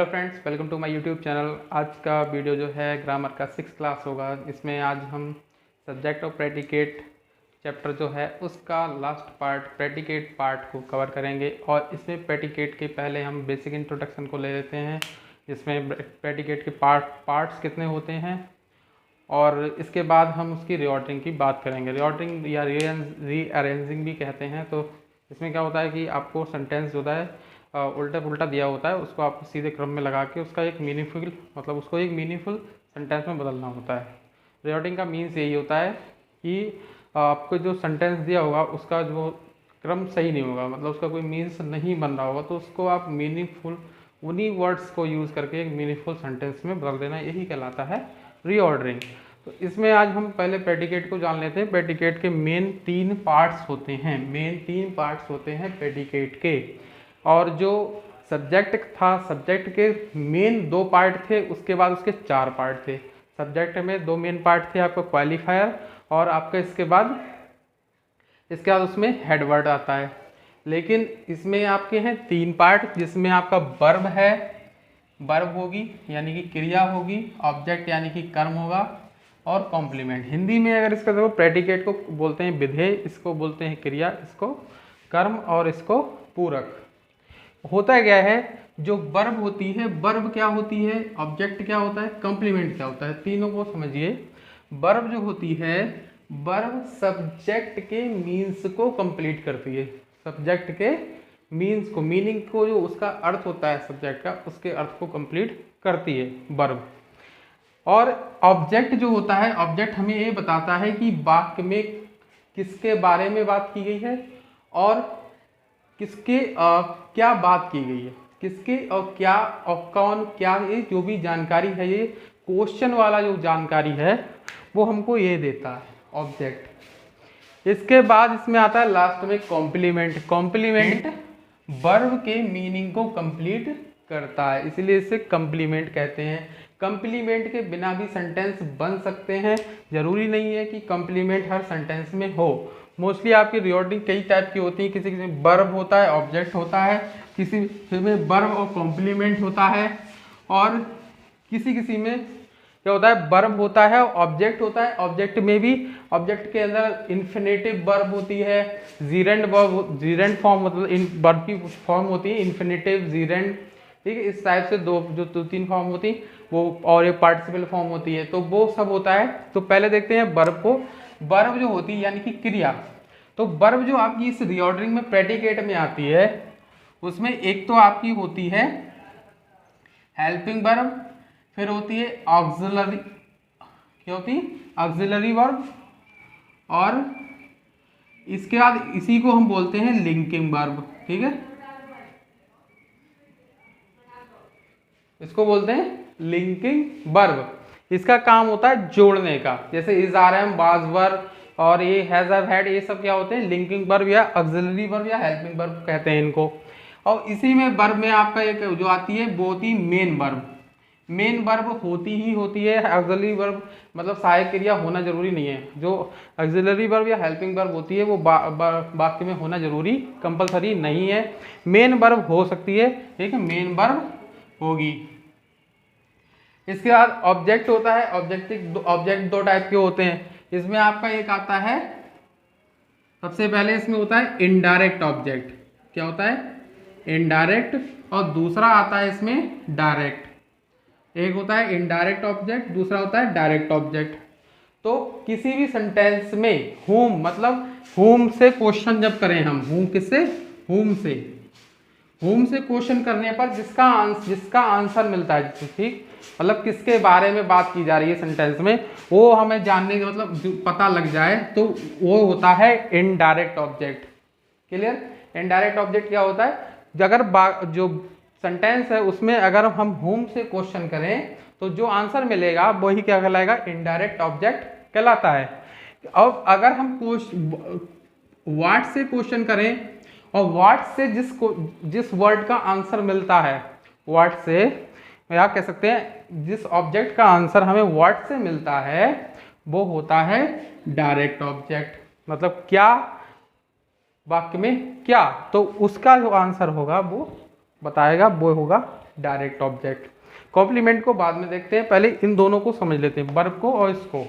Friends, welcome to my YouTube channel. आज का video जो है ग्रामर का 6th क्लास होगा। इसमें आज हम सब्जेक्ट और प्रेडिकेट चैप्टर जो है उसका लास्ट पार्ट प्रेडिकेट पार्ट को कवर करेंगे। और इसमें प्रेडिकेट के पहले हम बेसिक इंट्रोडक्शन को ले लेते हैं, जिसमें प्रेडिकेट के पार्ट्स कितने होते हैं, और इसके बाद हम उसकी रीऑर्डरिंग की बात करेंगे। रीऑर्डरिंग या रीअरेंजिंग भी कहते हैं। तो इसमें क्या होता है कि आपको सेंटेंस होता है उल्टा पुल्टा दिया होता है, उसको आपको सीधे क्रम में लगा के उसका एक मीनिंगफुल उसको एक मीनिंगफुल सेंटेंस में बदलना होता है। रीऑर्डरिंग का मीन्स यही होता है कि आपको जो सेंटेंस दिया होगा उसका जो क्रम सही नहीं होगा, मतलब उसका कोई मीन्स नहीं बन रहा होगा, तो उसको आप मीनिंगफुल उन्हीं वर्ड्स को यूज़ करके एक मीनिंगफुल सेंटेंस में बदल देना, यही कहलाता है रीऑर्डरिंग। तो इसमें आज हम पहले प्रेडिकेट को जान लेते हैं। प्रेडिकेट के मेन 3 पार्ट्स होते हैं प्रेडिकेट के। और जो सब्जेक्ट था, सब्जेक्ट के मेन 2 पार्ट थे, उसके बाद उसके 4 पार्ट थे। सब्जेक्ट में 2 मेन पार्ट थे, आपका क्वालिफायर और आपका इसके बाद उसमें हेडवर्ड आता है। लेकिन इसमें आपके हैं 3 पार्ट, जिसमें आपका वर्ब है, वर्ब होगी यानी कि क्रिया होगी, ऑब्जेक्ट यानी कि कर्म होगा, और कॉम्प्लीमेंट। हिंदी में अगर इसका देखो, प्रेडिकेट को बोलते हैं विधेय, इसको बोलते हैं क्रिया, इसको कर्म और इसको पूरक। होता क्या है, जो वर्ब होती है, वर्ब क्या होती है, ऑब्जेक्ट क्या होता है, कॉम्प्लीमेंट क्या होता है, तीनों को समझिए। वर्ब जो होती है, वर्ब सब्जेक्ट के मीन्स को कंप्लीट करती है। सब्जेक्ट के मीन्स को, मीनिंग को, जो उसका अर्थ होता है सब्जेक्ट का, उसके अर्थ को कंप्लीट करती है वर्ब। और ऑब्जेक्ट जो होता है, ऑब्जेक्ट हमें ये बताता है कि वाक्य में किसके बारे में बात की गई है और किसके क्या बात की गई है, किसके और क्या और कौन क्या, ये जो भी जानकारी है, ये क्वेश्चन वाला जो जानकारी है वो हमको ये देता है ऑब्जेक्ट। इसके बाद इसमें आता है लास्ट में कॉम्प्लीमेंट। कॉम्प्लीमेंट वर्ब के मीनिंग को कंप्लीट करता है, इसलिए इसे कॉम्प्लीमेंट कहते हैं। कॉम्प्लीमेंट के बिना भी सेंटेंस बन सकते हैं, जरूरी नहीं है कि कॉम्प्लीमेंट हर सेंटेंस में हो। मोस्टली आपकी रीऑर्डरिंग कई टाइप की होती है, किसी किसी में वर्ब होता है, ऑब्जेक्ट होता है, किसी में वर्ब और कॉम्प्लीमेंट होता है, और किसी में क्या होता है, वर्ब होता है, ऑब्जेक्ट होता है। ऑब्जेक्ट में भी, ऑब्जेक्ट के अंदर इन्फिनेटिव वर्ब होती है, जीरेंड वर्ब, जीरेंड फॉर्म, मतलब वर्ब की फॉर्म होती है इन्फिनेटिव, जीरेंड, ठीक है। इस टाइप से 2-3 फॉर्म होती है वो, और एक पार्टिसिपल फॉर्म होती है, तो वो सब होता है। तो पहले देखते हैं वर्ब को। वर्ब जो होती है यानी कि क्रिया, तो वर्ब जो आपकी इस रीऑर्डरिंग में प्रेडिकेट में आती है, उसमें एक तो आपकी होती है हेल्पिंग वर्ब, फिर होती है ऑक्सिलरी, क्या होती है, ऑक्सिलरी वर्ब, और इसके बाद इसी को हम बोलते हैं लिंकिंग वर्ब, ठीक है, इसको बोलते हैं लिंकिंग वर्ब। इसका काम होता है जोड़ने का, जैसे इज, आर, एम, वाज, वर और ये हैज, हैव, हैड, ये सब क्या होते हैं, लिंकिंग वर्ब या ऑक्सिलरी वर्ब या हेल्पिंग वर्ब कहते हैं इनको। और इसी में वर्ब में आपका एक जो आती है वो होती है मेन वर्ब। मेन वर्ब होती है, ऑक्सिलरी वर्ब मतलब सहायक क्रिया होना जरूरी नहीं है। जो ऑक्सिलरी वर्ब या हेल्पिंग वर्ब होती है वो वाक्य में होना जरूरी, कंपलसरी नहीं है। मेन वर्ब हो सकती है, ठीक है, मेन वर्ब होगी। इसके बाद ऑब्जेक्ट होता है। ऑब्जेक्ट 2 टाइप के होते हैं। इसमें आपका एक आता है, सबसे पहले इसमें होता है इनडायरेक्ट ऑब्जेक्ट। क्या होता है, इनडायरेक्ट, और दूसरा आता है इसमें डायरेक्ट। एक होता है इनडायरेक्ट ऑब्जेक्ट, दूसरा होता है डायरेक्ट ऑब्जेक्ट। तो किसी भी सेंटेंस में हुम, मतलब हुम से क्वेश्चन जब करें हम, हुम किससे, हुम से क्वेश्चन करने पर जिसका आंसर मिलता है, ठीक, मतलब किसके बारे में बात की जा रही है सेंटेंस में, वो हमें जानने का मतलब पता लग जाए, तो वो होता है indirect object. Clear. Indirect object क्या होता है, अगर जो सेंटेंस है उसमें अगर हम हुम से क्वेश्चन करें तो जो आंसर मिलेगा वही क्या कहलाएगा, इनडायरेक्ट ऑब्जेक्ट कहलाता है। अब अगर हम व्हाट से क्वेश्चन करें और व्हाट से जिस वर्ड का आंसर मिलता है, व्हाट से या कह सकते हैं जिस ऑब्जेक्ट का आंसर हमें व्हाट से मिलता है वो होता है डायरेक्ट ऑब्जेक्ट। मतलब क्या, वाक्य में क्या, तो उसका जो आंसर होगा वो बताएगा, वो होगा डायरेक्ट ऑब्जेक्ट। कॉम्प्लीमेंट को बाद में देखते हैं, पहले इन दोनों को समझ लेते हैं, वर्ब को और इसको।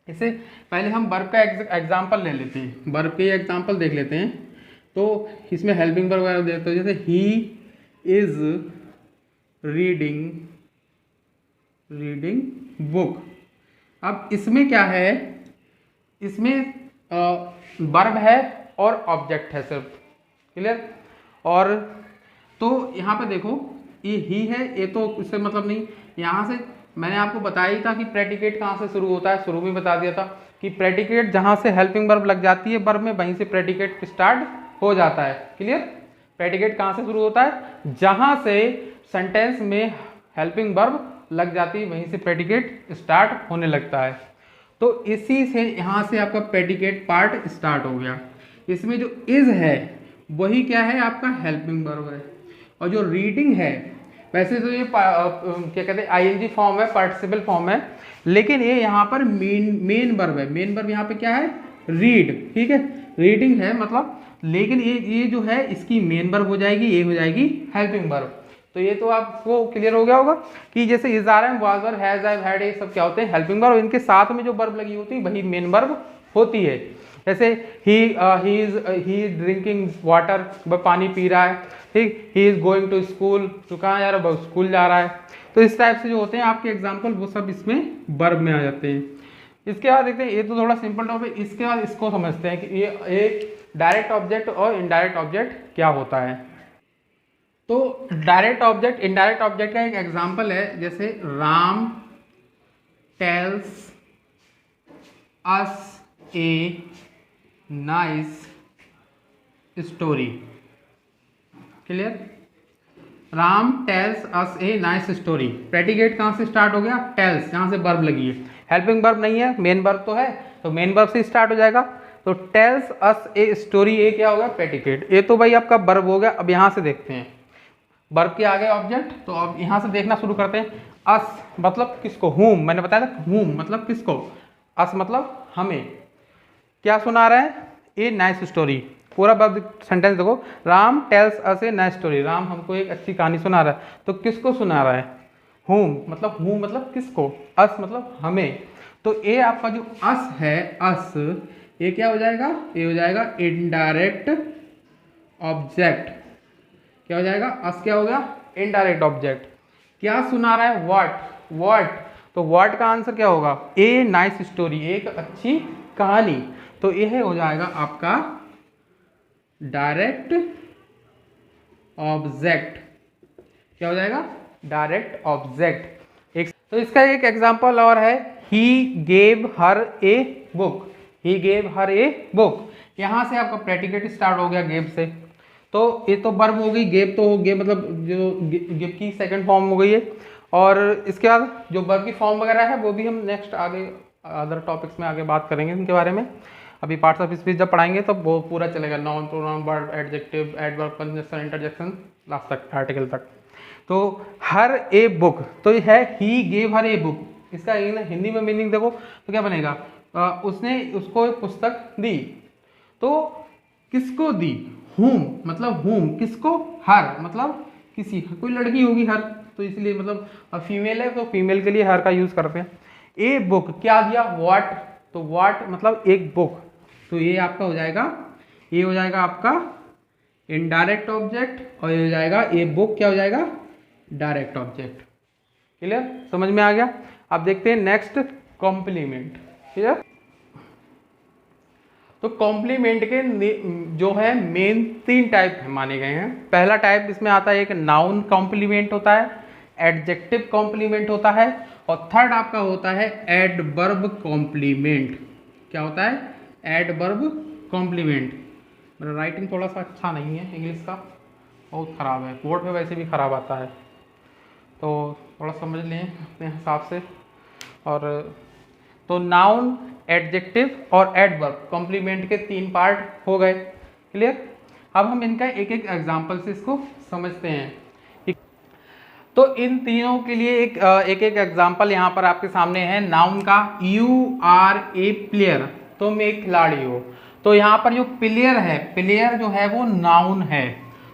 इसे पहले हम वर्ब का एग्जाम्पल ले लेते हैं, वर्ब के एग्जाम्पल देख लेते हैं। तो इसमें हेल्पिंग वर्ब वगैरह देखते हैं, जैसे ही इज रीडिंग बुक। अब इसमें क्या है, इसमें वर्ब है और ऑब्जेक्ट है सिर्फ, क्लियर। और तो यहाँ पे देखो ये ही है, ये तो इससे मतलब नहीं। यहाँ से मैंने आपको बताया ही था कि प्रेडिकेट कहाँ से शुरू होता है, शुरू में बता दिया था कि प्रेडिकेट जहाँ से हेल्पिंग वर्ब लग जाती है वर्ब में, वहीं से प्रेडिकेट स्टार्ट हो जाता है, क्लियर। प्रेडिकेट कहाँ से शुरू होता है, जहाँ से सेंटेंस में हेल्पिंग वर्ब लग जाती है वहीं से प्रेडिकेट स्टार्ट होने लगता है। तो इसी से यहाँ से आपका प्रेडिकेट पार्ट स्टार्ट हो गया। इसमें जो इज है वही क्या है, आपका हेल्पिंग वर्ब है। और जो रीडिंग है, वैसे तो ये क्या कहते हैं आईएनजी फॉर्म है, पार्टिसिपल फॉर्म है, लेकिन ये यहाँ पर मेन वर्ब है। मेन वर्ब यहाँ पे क्या है, रीड, ठीक है, रीडिंग है मतलब। लेकिन ये जो है इसकी मेन वर्ब हो जाएगी, ये हो जाएगी हेल्पिंग वर्ब। तो ये तो आपको क्लियर हो गया होगा कि जैसे is are am was were has I had, ये सब क्या होते हैं, हेल्पिंग वर्ब। इनके साथ में जो वर्ब लगी होती है वही मेन वर्ब होती है। जैसे ही इज ड्रिंकिंग वाटर, वह पानी पी रहा है, ठीक। He is going to school, तो कहाँ जा रहा है, वह स्कूल जा रहा है। तो इस टाइप से जो होते हैं आपके एग्जाम्पल वो सब इसमें वर्ब में आ जाते हैं। इसके बाद देखते हैं, ये तो थोड़ा सिंपल टॉपिक। इसके बाद इसको समझते हैं कि ये एक डायरेक्ट ऑब्जेक्ट और इनडायरेक्ट ऑब्जेक्ट क्या होता है। तो डायरेक्ट ऑब्जेक्ट इनडायरेक्ट ऑब्जेक्ट का एक एग्जाम्पल है, जैसे Ram tells us a nice story, clear. Ram tells us a nice story, predicate कहाँ से स्टार्ट हो गया, टेल्स, यहाँ से वर्ब लगी है, हेल्पिंग वर्ब नहीं है, मेन वर्ब तो है, तो मेन वर्ब से स्टार्ट हो जाएगा। तो टेल्स अस ए स्टोरी, ये क्या होगा, प्रेडिकेट। ये तो भाई आपका वर्ब हो गया। अब यहाँ से देखते हैं वर्ब के आगे ऑब्जेक्ट। तो अब यहाँ से देखना शुरू करते हैं। अस मतलब किसको, हुम, मैंने बताया था हुम मतलब किसको, अस मतलब हमें। क्या सुना रहा है, ए नाइस स्टोरी। पूरा वर्ब सेंटेंस देखो, Ram tells us a nice story, Ram हमको एक अच्छी कहानी सुना रहा है। तो किसको सुना रहा है, हुम मतलब किसको, अस मतलब हमें। तो ये आपका जो अस है, अस, ये क्या हो जाएगा, ये हो जाएगा इनडायरेक्ट ऑब्जेक्ट। क्या हो जाएगा, अस क्या हो गया, इनडायरेक्ट ऑब्जेक्ट। क्या सुना रहा है, व्हाट, तो व्हाट का आंसर क्या होगा, ए नाइस स्टोरी, एक अच्छी कहानी। तो यह हो जाएगा आपका डायरेक्ट ऑब्जेक्ट। क्या हो जाएगा, डायरेक्ट ऑब्जेक्ट। एक तो इसका एक एग्जांपल और है, he gave her a book, he gave her a book. यहाँ से आपका प्रेडिकेट स्टार्ट हो गया गेव से। तो ये तो वर्ब हो गई, गेव तो हो गया मतलब जो गिव की सेकंड फॉर्म हो गई है। और इसके बाद जो वर्ब की फॉर्म वगैरह है वो भी हम नेक्स्ट आगे अदर टॉपिक्स में आगे बात करेंगे इनके बारे में। अभी पार्ट्स ऑफ स्पीच जब पढ़ाएंगे तो वो पूरा चलेगा, noun pronoun verb adjective adverb conjunction interjection last तक, आर्टिकल तक। तो हर ए बुक, तो ये है he gave her a book. इसका हिंदी में मीनिंग देखो तो क्या बनेगा, उसने उसको एक पुस्तक दी। तो किसको दी, हुम मतलब हुम, किसको, हर मतलब किसी, कोई लड़की होगी हर, तो इसलिए मतलब फीमेल है तो फीमेल के लिए हर का यूज करते हैं। ए बुक क्या दिया, व्हाट, तो व्हाट मतलब एक बुक। तो ये आपका हो जाएगा, ये हो जाएगा आपका इनडायरेक्ट ऑब्जेक्ट, और ये हो जाएगा ए बुक क्या हो जाएगा, डायरेक्ट ऑब्जेक्ट। क्लियर, समझ में आ गया। अब देखते हैं नेक्स्ट कॉम्प्लीमेंट। क्लियर, तो कॉम्प्लीमेंट के जो है मेन 3 टाइप माने गए हैं। पहला टाइप इसमें आता है, एक नाउन कॉम्प्लीमेंट होता है, एडजेक्टिव कॉम्प्लीमेंट होता है, और थर्ड आपका होता है एडवर्ब कॉम्प्लीमेंट। क्या होता है, एडवर्ब कॉम्प्लीमेंट। मेरा राइटिंग थोड़ा सा अच्छा नहीं है, इंग्लिश का बहुत ख़राब है, बोर्ड पे वैसे भी ख़राब आता है, तो थोड़ा समझ लें अपने हिसाब से। और तो नाउन, एडजेक्टिव और एडवर्ब कॉम्प्लीमेंट के 3 पार्ट हो गए। क्लियर, अब हम इनका एक एक एग्जाम्पल से इसको समझते हैं। तो इन तीनों के लिए एक एग्जाम्पल यहाँ पर आपके सामने है। नाउन का, यू आर ए प्लेयर, तुम एक खिलाड़ी हो। तो यहाँ पर जो प्लेयर है, प्लेयर जो है वो नाउन है,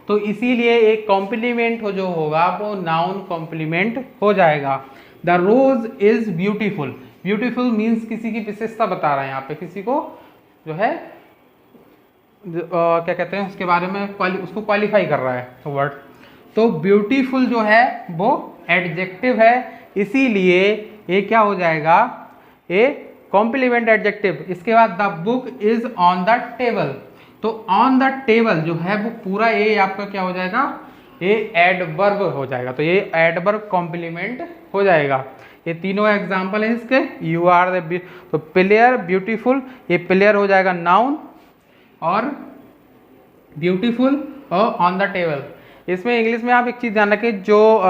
तो इसीलिए एक कॉम्प्लीमेंट हो जो होगा वो नाउन कॉम्प्लीमेंट हो जाएगा। The rose is beautiful, beautiful means किसी की विशेषता बता रहा है यहाँ पे, किसी को जो है क्या कहते हैं उसके बारे में उसको क्वालिफाई कर रहा है वर्ड। तो ब्यूटीफुल जो है वो एडजेक्टिव है, इसीलिए ये क्या हो जाएगा, ए कॉम्प्लीमेंट एडजेक्टिव। इसके बाद the book is on the table, तो ऑन द टेबल जो है वो पूरा ये आपका क्या हो जाएगा, ये एडवर्ब हो जाएगा। तो ये एडवर्ब कॉम्प्लीमेंट हो जाएगा। ये तीनों एग्जाम्पल हैं इसके। यू आर द, तो प्लेयर ब्यूटीफुल, ये प्लेयर हो जाएगा नाउन, और ब्यूटीफुल और ऑन द टेबल। इसमें इंग्लिश में आप एक चीज़ ध्यान रखें, जो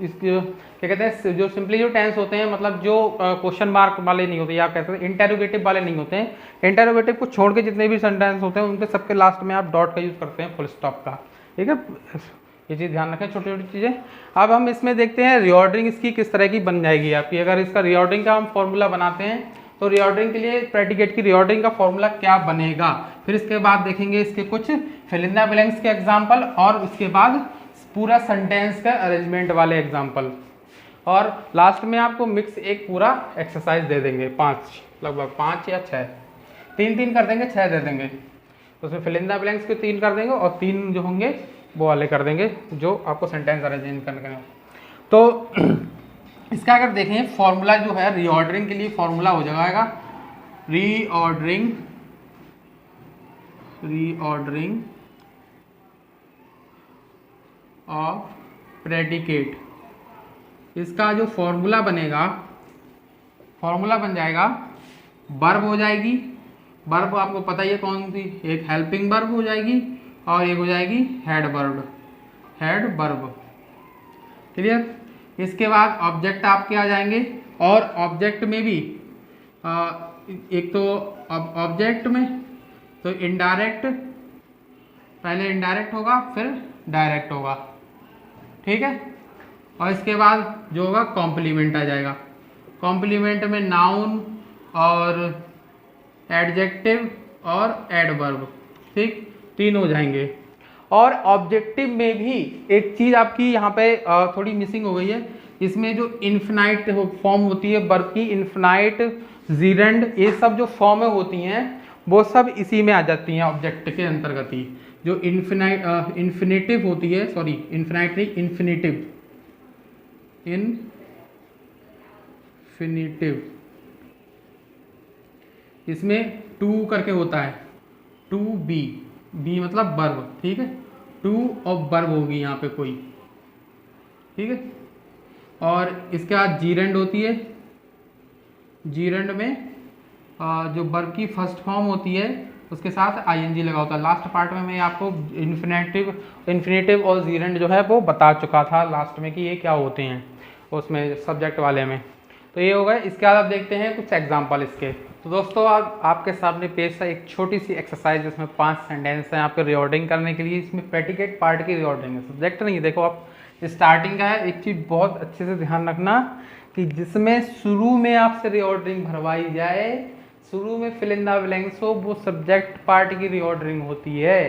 क्या कहते हैं, जो सिंपली जो टेंस होते हैं, मतलब जो क्वेश्चन मार्क वाले नहीं होते, या आप कहते हैं इंटेरोगेटिव वाले नहीं होते हैं। इंटेरोगेटिव को छोड़ के जितने भी सेंटेंस होते हैं उनके सबके लास्ट में आप डॉट का यूज़ करते हैं, फुल स्टॉप का। ठीक है, ये चीज़ ध्यान रखें, छोटी छोटी चीज़ें। अब हम इसमें देखते हैं रीऑर्डरिंग इसकी किस तरह की बन जाएगी आपकी। अगर इसका रीऑर्डरिंग का हम फॉर्मूला बनाते हैं तो रीऑर्डरिंग के लिए प्रेडिकेट की रीऑर्डरिंग का फॉर्मूला क्या बनेगा, फिर इसके बाद देखेंगे इसके कुछ फिल इन द ब्लैंक्स के एग्जाम्पल, और इसके बाद पूरा सेंटेंस का अरेंजमेंट वाले एग्जाम्पल, और लास्ट में आपको मिक्स एक पूरा एक्सरसाइज दे देंगे, 5 लगभग 5 या 6, 3 कर देंगे, 6 दे देंगे। तो उसमें फिल इन द ब्लैंक्स के 3 कर देंगे, और 3 जो होंगे वो वाले कर देंगे जो आपको सेंटेंस अरेंज करने के। तो इसका अगर देखें फॉर्मूला जो है रीऑर्डरिंग के लिए फॉर्मूला हो जाएगा रीऑर्डरिंग ऑफ प्रेडिकेट। इसका जो फॉर्मूला बनेगा, फॉर्मूला बन जाएगा, वर्ब हो जाएगी, वर्ब आपको पता ही है कौन सी, एक हेल्पिंग वर्ब हो जाएगी और एक हो जाएगी हेड वर्ब। क्लियर। इसके बाद ऑब्जेक्ट आपके आ जाएंगे, और ऑब्जेक्ट में भी एक तो ऑब्जेक्ट में तो इनडायरेक्ट, पहले इनडायरेक्ट होगा फिर डायरेक्ट होगा, ठीक है। और इसके बाद जो होगा कॉम्प्लीमेंट आ जाएगा। कॉम्प्लीमेंट में नाउन और एडजेक्टिव और एडवर्ब, ठीक, 3 हो जाएंगे। और ऑब्जेक्टिव में भी एक चीज़ आपकी यहाँ पे थोड़ी मिसिंग हो गई है, इसमें जो इन्फिनाइट फॉर्म होती है वर्ब की, इन्फिनाइट, जीरेंड, ये सब जो फॉर्में होती हैं वो सब इसी में आ जाती हैं ऑब्जेक्ट के अंतर्गत ही। जो इन्फिनेटिव होती है, सॉरी इन्फिनाइट नहीं, इन्फिनेटिव इसमें टू करके होता है, टू बी मतलब वर्ब, ठीक है, टू और वर्ब होगी यहाँ पे कोई, ठीक है। और इसके बाद जीरेंड होती है, जीरेंड में जो वर्ब की फर्स्ट फॉर्म होती है उसके साथ आईएनजी लगा होता है। लास्ट पार्ट में मैं आपको इन्फिनेटिव और जीरेंड जो है वो बता चुका था लास्ट में कि ये क्या होते हैं उसमें सब्जेक्ट वाले में। तो ये हो गए। इसके बाद आप देखते हैं कुछ एग्जाम्पल इसके। तो दोस्तों आपके सामने पेश है एक छोटी सी एक्सरसाइज जिसमें 5 सेंटेंस हैं आपके रीऑर्डरिंग करने के लिए। इसमें प्रेडिकेट पार्ट की रीऑर्डरिंग है, सब्जेक्ट नहीं। देखो आप स्टार्टिंग का है, एक चीज़ बहुत अच्छे से ध्यान रखना कि जिसमें शुरू में आपसे रीऑर्डरिंग भरवाई जाए, शुरू में फिल इन द ब्लैंक्स हो, वो सब्जेक्ट पार्ट की रीऑर्डरिंग होती है।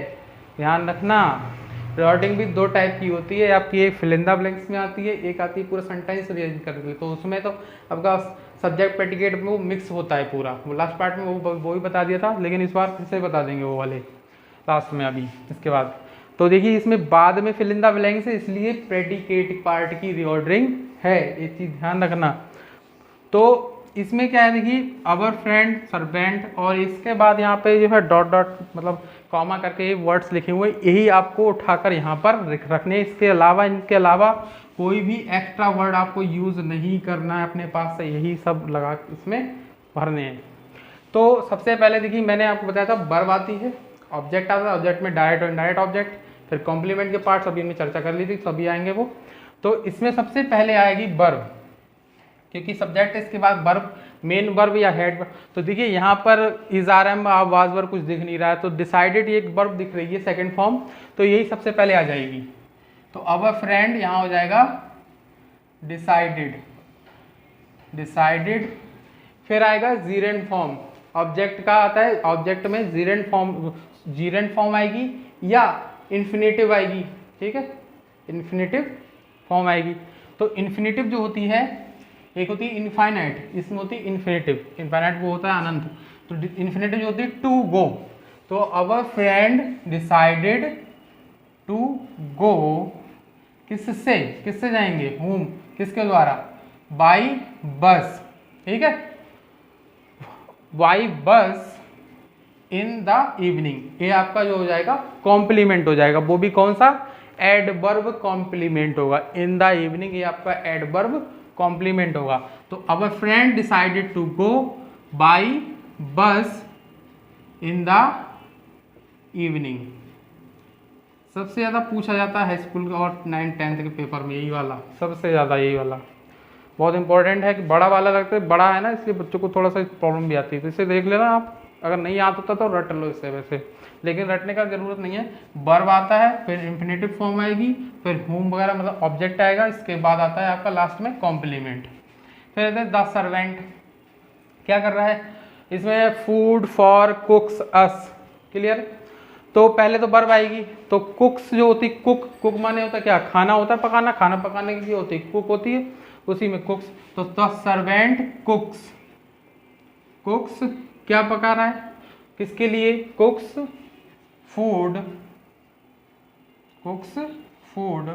ध्यान रखना, रीऑर्डरिंग भी 2 टाइप की होती है आपकी, एक फिल इन द ब्लैंक्स में आती है, एक आती है पूरा सेंटेंस रीअरेंज करके। तो उसमें तो आपका सब्जेक्ट प्रेडिकेट में वो मिक्स होता है पूरा। वो लास्ट पार्ट में वो ही बता दिया था, लेकिन इस बार फिर से बता देंगे वो वाले लास्ट में अभी इसके बाद। तो देखिए इसमें बाद में फिल इन द ब्लैंक्स है, इसलिए प्रेडिकेट पार्ट की रीऑर्डरिंग है, ये चीज़ ध्यान रखना। तो इसमें क्या है, देखिए अवर फ्रेंड, सर्वेंट, और इसके बाद यहाँ पे जो है डॉट डॉट मतलब कॉमा करके वर्ड्स लिखे हुए, यही आपको उठाकर यहाँ पर रखने। इसके अलावा कोई भी एक्स्ट्रा वर्ड आपको यूज़ नहीं करना है अपने पास से, यही सब लगा इसमें भरने हैं। तो सबसे पहले देखिए मैंने आपको बताया था वर्ब आती है, ऑब्जेक्ट आता है, ऑब्जेक्ट में डायरेक्ट और इनडायरेक्ट ऑब्जेक्ट, फिर कॉम्प्लीमेंट के पार्ट्स अभी इनमें चर्चा कर ली थी, सभी आएंगे वो। तो इसमें सबसे पहले आएगी वर्ब, क्योंकि सब्जेक्ट इसके बाद वर्ब, मेन वर्ब या हेड वर्ब। तो देखिए यहाँ पर is are am was verb कुछ दिख नहीं रहा है, तो डिसाइडेड एक वर्ब दिख रही है सेकंड फॉर्म, तो यही सबसे पहले आ जाएगी। तो अवर फ्रेंड यहाँ हो जाएगा डिसाइडेड। फिर आएगा जीरेंड फॉर्म, ऑब्जेक्ट का आता है, ऑब्जेक्ट में जीरेंड फॉर्म आएगी, या इन्फिनेटिव आएगी, ठीक है, इन्फिनेटिव फॉर्म आएगी। तो इन्फिनेटिव जो होती है, एक होती है इनफाइनाइट, इसमें होती है इन्फिनेटिव, इनफाइनाइट वो होता है अनंत, तो इन्फिनेटिव जो होती है टू गो। तो our friend decided to go, किससे, किससे जाएंगे, होम, किसके द्वारा, बाई बस, ठीक है, by bus in the evening. ये आपका जो हो जाएगा कॉम्प्लीमेंट हो जाएगा, वो भी कौन सा, एडवर्ब कॉम्प्लीमेंट होगा। इन द इवनिंग ये आपका एडवर्ब कॉम्प्लीमेंट होगा। तो our friend decided to go by bus in the evening. सबसे ज़्यादा पूछा जाता है स्कूल और 9th-10th के पेपर में यही वाला, सबसे ज़्यादा यही वाला बहुत इंपॉर्टेंट है कि बड़ा वाला लगता है, बड़ा है ना, इसलिए बच्चों को थोड़ा सा प्रॉब्लम भी आती है। तो इसे देख लेना आप, अगर नहीं याद होता तो रट लो इससे, वैसे लेकिन रटने का जरूरत नहीं है। वर्ब आता है, फिर इन्फिनेटिव फॉर्म आएगी, फिर होम वगैरह मतलब ऑब्जेक्ट आएगा, इसके बाद आता है आपका लास्ट में कॉम्प्लीमेंट। फिर आता है द सर्वेंट, क्या कर रहा है इसमें, फूड फॉर कुक्स अस, क्लियर। तो पहले तो वर्ब आएगी, तो कुक्स जो होती, कुक, कुक माने होता है क्या, खाना होता है पकाना, खाना पकाने की होती है कुक होती है, उसी में कुक्स। तो द सर्वेंट कुक्स, कुक्स क्या पका रहा है, किसके लिए, कुक्स फूड, कुक्स फूड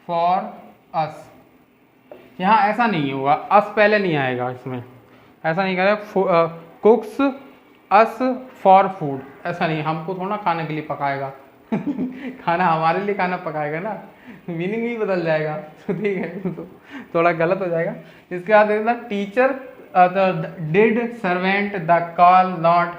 फॉर अस। यहाँ ऐसा नहीं होगा, अस पहले नहीं आएगा इसमें, ऐसा नहीं करेगा, कुक्स अस फॉर फूड, ऐसा नहीं, हमको थोड़ा खाने के लिए पकाएगा खाना हमारे लिए खाना पकाएगा ना, मीनिंग ही बदल जाएगा ठीक है, तो थोड़ा गलत हो जाएगा। इसके बाद देखना teacher did servant the call not.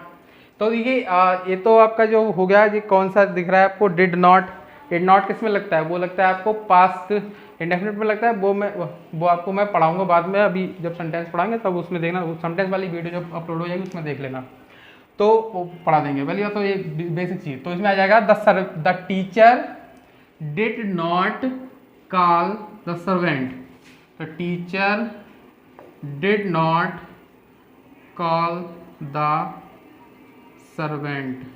तो ये तो आपका जो हो गया, ये कौन सा दिख रहा है आपको, डिड नॉट। डिड नॉट किस में लगता है, वो लगता है आपको पास्ट इंडेफिनिट में लगता है, वो आपको मैं पढ़ाऊंगा बाद में, अभी जब सेंटेंस पढ़ाएंगे तब उसमें देखना, सेंटेंस वाली वीडियो जब अपलोड हो जाएगी उसमें देख लेना, तो वो पढ़ा देंगे। पहले तो ये बेसिक चीज़, तो इसमें आ जाएगा the teacher did not call the servant, the teacher did not call the servant.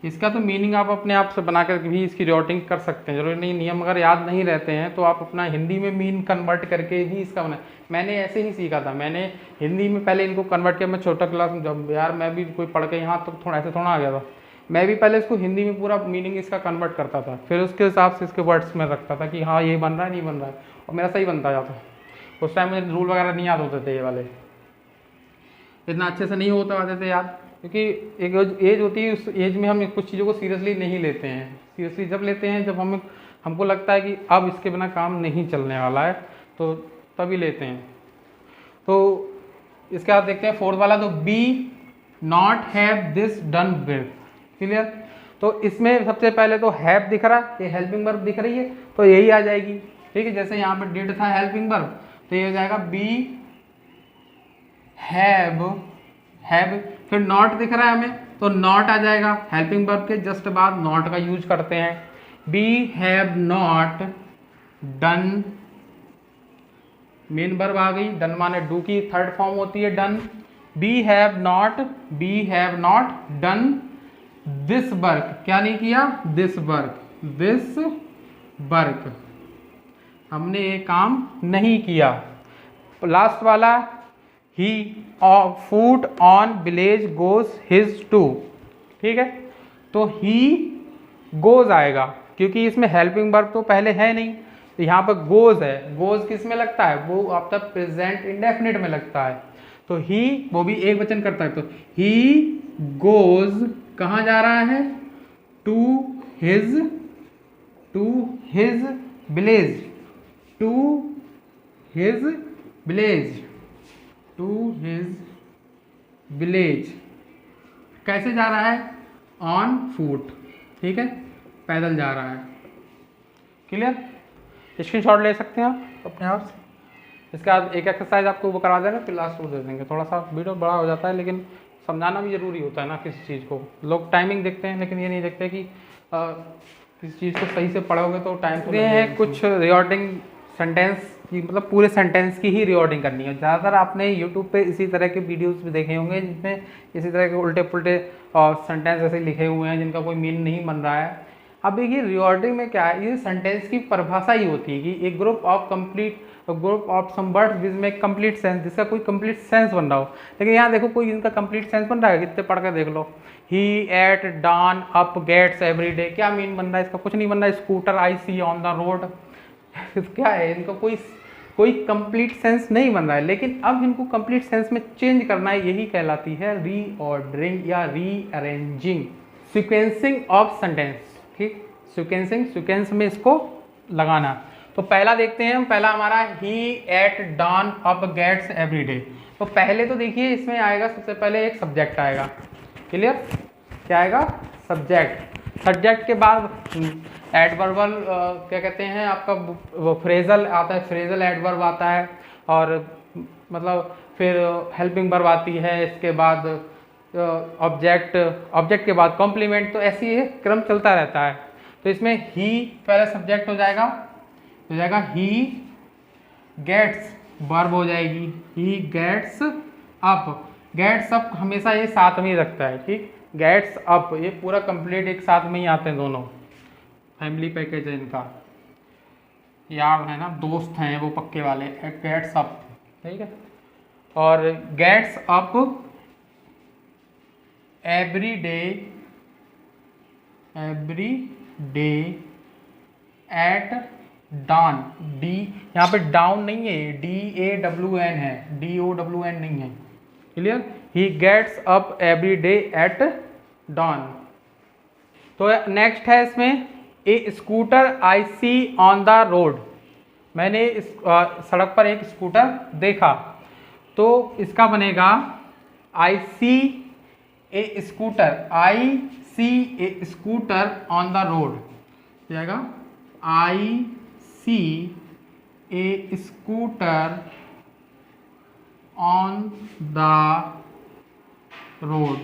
इसका तो मीनिंग आप अपने आप से बनाकर भी इसकी रिपोर्टिंग कर सकते हैं, जरूरी नहीं, नियम अगर याद नहीं रहते हैं तो आप अपना हिंदी में मीन कन्वर्ट करके ही इसका बना। मैंने ऐसे ही सीखा था, मैंने हिंदी में पहले इनको कन्वर्ट किया, मैं छोटा क्लास में जब, यार मैं भी कोई पढ़ के यहाँ तो थोड़ा ऐसे थोड़ा आ गया था, मैं भी पहले इसको हिंदी में पूरा मीनिंग इसका कन्वर्ट करता था, फिर उसके हिसाब से इसके वर्ड्स में रखता था कि हाँ ये बन रहा है नहीं बन रहा है, और मेरा सही बनता जाता। उस टाइम मुझे रूल वगैरह नहीं याद होते थे, ये वाले इतना अच्छे से नहीं होता आते थे याद, क्योंकि एक एज होती है, उस एज में हम कुछ चीज़ों को सीरियसली नहीं लेते हैं। सीरियसली जब लेते हैं जब हमको लगता है कि अब इसके बिना काम नहीं चलने वाला है, तो तभी लेते हैं। तो इसके बाद देखते हैं फोर्थ वाला, तो be not have this done with, clear. तो इसमें सबसे पहले तो हैव दिख रहा है, ये हेल्पिंग वर्ब दिख रही है, तो यही आ जाएगी, ठीक है। जैसे यहाँ पर डिड था हेल्पिंग वर्ब, तो ये हो जाएगा बी हैव, फिर नॉट दिख रहा है हमें, तो नॉट आ जाएगा, हेल्पिंग वर्ब के जस्ट बाद नॉट का यूज करते हैं। We have not done, main verb आ गई, डन माने डू की थर्ड फॉर्म होती है done. We have not done this work, क्या नहीं किया, दिस वर्क हमने ये काम नहीं किया। लास्ट वाला ही foot on village goes his to, ठीक है। तो ही गोज आएगा, क्योंकि इसमें हेल्पिंग वर्ब तो पहले है नहीं, तो यहाँ पर गोज है। गोज किस में लगता है, वो आपका प्रेजेंट इंडेफिनिट में लगता है। तो ही वो भी एक वचन करता है, तो ही गोज कहाँ जा रहा है, to his village, to his village. कैसे जा रहा है, ऑन फूट, ठीक है, पैदल जा रहा है, क्लियर। स्क्रीनशॉट ले सकते हैं आप अपने आप से। इसके बाद एक एक्सरसाइज आपको वो करा देंगे, फिर लास्ट को दे देंगे। थोड़ा सा वीडियो बड़ा हो जाता है, लेकिन समझाना भी ज़रूरी होता है ना किसी चीज़ को। लोग टाइमिंग देखते हैं, लेकिन ये नहीं देखते कि किसी चीज़ को सही से पढ़ोगे तो टाइम तो है। कुछ रिकॉर्डिंग सेंटेंस कि मतलब पूरे सेंटेंस की ही रीऑर्डिंग करनी है। ज़्यादातर आपने यूट्यूब पे इसी तरह के वीडियोस भी देखे होंगे जिसमें इसी तरह के उल्टे पुल्टे सेंटेंस ऐसे लिखे हुए हैं जिनका कोई मीन नहीं बन रहा है। अब देखिए रीऑर्डिंग में क्या है, ये सेंटेंस की परिभाषा ही होती है कि एक group of some words which में कंप्लीट सेंस, जिसका कोई कंप्लीट सेंस बन रहा हो। लेकिन यहाँ देखो कोई इनका कंप्लीट सेंस बन रहा है, कितने पढ़ कर देख लो। He at dawn up gets every day, क्या मीन बन रहा है इसका? कुछ नहीं बन रहा है। Scooter I see on the road, क्या है इनका? कोई कंप्लीट सेंस नहीं बन रहा है। लेकिन अब इनको कंप्लीट सेंस में चेंज करना है, यही कहलाती है रीऑर्डरिंग या रीअरेंजिंग, सीक्वेंसिंग ऑफ सेंटेंस। ठीक, सीक्वेंस में इसको लगाना। तो पहला देखते हैं हम, पहला हमारा ही at dawn up gets every day. तो पहले तो देखिए इसमें आएगा, सबसे पहले एक सब्जेक्ट आएगा। क्लियर? क्या आएगा? सब्जेक्ट के बाद एडवर्बल क्या कहते हैं आपका, वो फ्रेजल आता है, फ्रेजल एडवर्ब आता है, और मतलब फिर हेल्पिंग वर्ब आती है, इसके बाद ऑब्जेक्ट के बाद कॉम्प्लीमेंट। तो ऐसी ये क्रम चलता रहता है। तो इसमें ही पहला सब्जेक्ट हो जाएगा ही गेट्स, वर्ब हो जाएगी ही गेट्स अप हमेशा ये साथ में ही रखता है। ठीक, गेट्स अप ये पूरा कंप्लीट एक साथ में ही आते हैं दोनों। फैमिली पैकेज है इनका, यार है ना, दोस्त हैं वो पक्के वाले। गेट्स अप, ठीक है। और gets up every day at dawn, डी यहाँ पे डाउन नहीं है, DAWN है, DOWN नहीं है। Clear? He gets up every day at dawn. तो नेक्स्ट है इसमें a scooter I see on the road, मैंने इस सड़क पर एक स्कूटर देखा। तो इसका बनेगा I see a scooter on the road, जाएगा I see a scooter on the road.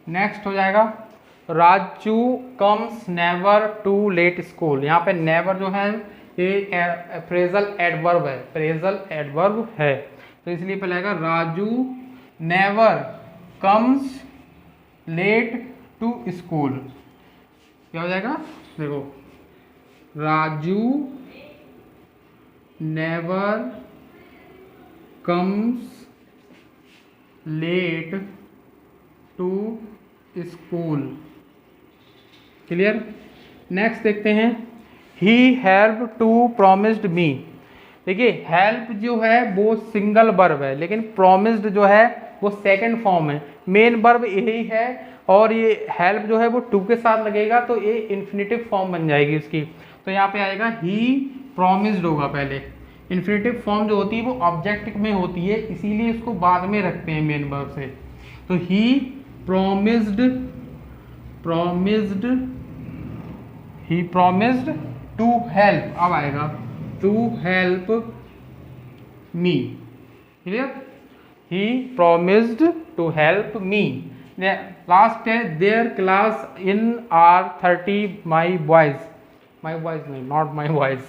Next हो जाएगा Raju comes never to late school. यहाँ पे नेवर जो है ये फ्रेजल एडवर्ब है, तो इसलिए पहले आएगा Raju never comes late to school. क्या हो जाएगा? देखो, Raju never comes late to school. Clear? Next देखते हैं he help to promised me. देखिए हेल्प जो है वो सिंगल वर्ब है, लेकिन प्रॉमिस्ड जो है वो सेकंड फॉर्म है। मेन वर्ब यही है, और ये हेल्प जो है वो टू के साथ लगेगा तो ये इन्फिनेटिव फॉर्म बन जाएगी उसकी। तो यहाँ पे आएगा ही प्रॉमिस्ड होगा पहले। इन्फिनेटिव फॉर्म जो होती है वो ऑब्जेक्ट में होती है, इसीलिए इसको बाद में रखते हैं मेन वर्ब से। तो ही promised to help, अब आएगा to help me। Clear? he promised to help me। Last है their class in are 30 my boys नहीं, not my boys,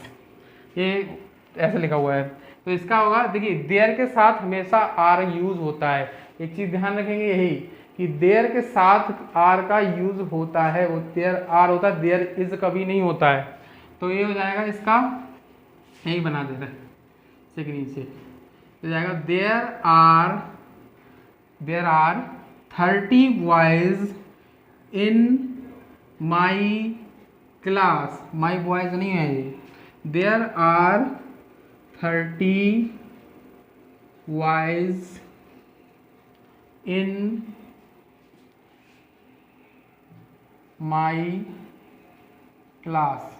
ये ऐसे लिखा हुआ है। तो इसका होगा, देखिए देयर के साथ हमेशा आर यूज होता है। एक चीज ध्यान रखेंगे यही कि देयर के साथ आर का यूज होता है, वो देयर आर होता है, देयर इज कभी नहीं होता है। तो ये हो जाएगा इसका, यही बना दे रहे से नीचे हो जाएगा there are 30 boys in my class. My boys नहीं है ये, there are 30 boys in my class.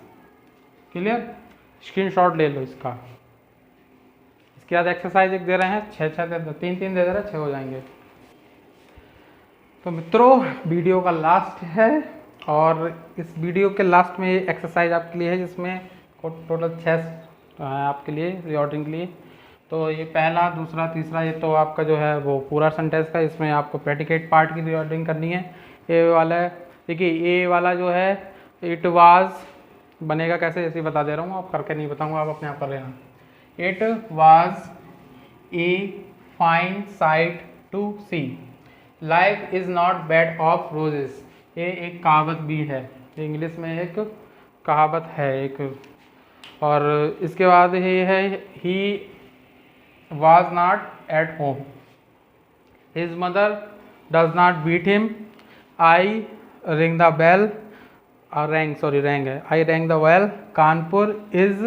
Clear? Screenshot ले लो इसका। इसके बाद एक्सरसाइज एक दे रहे हैं, 6 दे दो, 3 दे रहे हैं, 6 हो जाएंगे। तो मित्रों वीडियो का लास्ट है, और इस वीडियो के लास्ट में ये एक्सरसाइज आपके लिए है, जिसमें टोटल 6 है आपके लिए रीऑर्डरिंग के लिए। तो ये पहला, दूसरा, तीसरा, ये तो आपका जो है वो पूरा सेंटेंस का, इसमें आपको प्रेडिकेट पार्ट की रीऑर्डरिंग करनी है। ये वाला देखिए, ये वाला जो है इट वाज बनेगा कैसे जैसे बता दे रहा हूँ, आप करके नहीं बताऊँगा, आप अपने आप कर लेना। It was a fine sight to see, life is not bed of roses. ये एक कहावत भी है, इंग्लिश में एक कहावत है एक। और इसके बाद ये है he was not at home, his mother does not beat him, I ring the bell, rang है, I rang the bell, Kanpur is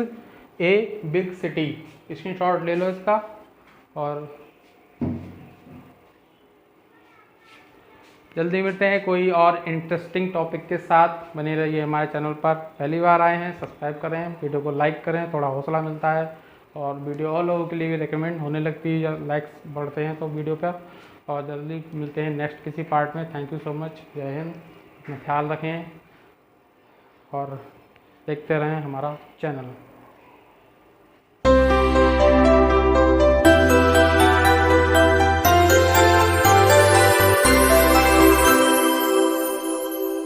a big city. Screenshot ले लो इसका। और जल्दी मिलते हैं कोई और इंटरेस्टिंग टॉपिक के साथ। बने रहिए हमारे चैनल पर। पहली बार आए हैं सब्सक्राइब करें, वीडियो को लाइक करें, थोड़ा हौसला मिलता है और वीडियो और लोगों के लिए भी रिकमेंड होने लगती है, लाइक्स बढ़ते हैं तो वीडियो पर। और जल्दी मिलते हैं नेक्स्ट किसी पार्ट में। थैंक यू सो मच, जय हिंद, अपना ख्याल रखें और देखते रहें हमारा चैनल।